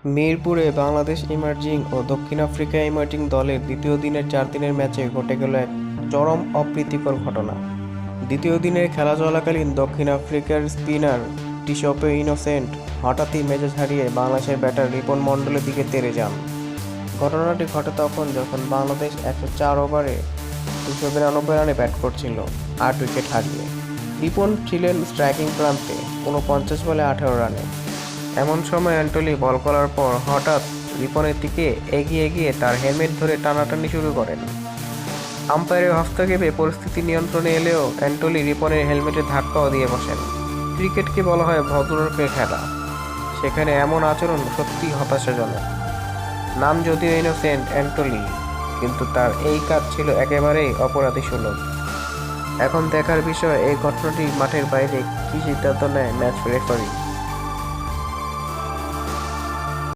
মিরপুরে বাংলাদেশ ইমার্জিং ও দক্ষিণ Africa emerging দলের দ্বিতীয় দিনের 4 দিনের ম্যাচে ঘটে গেল এক চরম অপ্রীতিকর ঘটনা। দ্বিতীয় দিনের খেলা চলাকালীন দক্ষিণ আফ্রিকার স্পিনার টিশপে ইনোসেন্ট হঠাৎই মেজাজ হারিয়ে বাংলাদেশের ব্যাটার রিপন মণ্ডলের দিকে তেড়ে যান। ঘটনাটি ঘটে তখন যখন বাংলাদেশ 104 ওভারে 292 রানে ব্যাট করছিল 8 উইকেট হারিয়ে। রিপন ছিলেন স্ট্রাইকিং প্রান্তে 49 বলে 18 রানে। এমন সময় অ্যান্টলি বল করার পর হঠাৎ রিপনের দিকে এগিয়ে গিয়ে তার হেলমেট ধরে টানাটানি শুরু করেন। আম্পায়ারের হস্তক্ষেপে পরিস্থিতি নিয়ন্ত্রণে এলেও অ্যান্টলি রিপনের হেলমেটে ধাক্কাও দিয়ে বসেন। ক্রিকেটকে বলা হয় ভদ্রলোকের খেলা, সেখানে এমন আচরণ সত্যিই হতাশাজনক। নাম যদিও ইনোসেন্ট অ্যান্টলি, কিন্তু তার এই কাজ ছিল একেবারেই অপরাধী সুলভ। এখন দেখার বিষয় এই ঘটনাটি মাঠের বাইরে কী সিদ্ধান্ত নেয় ম্যাচ রেফারি।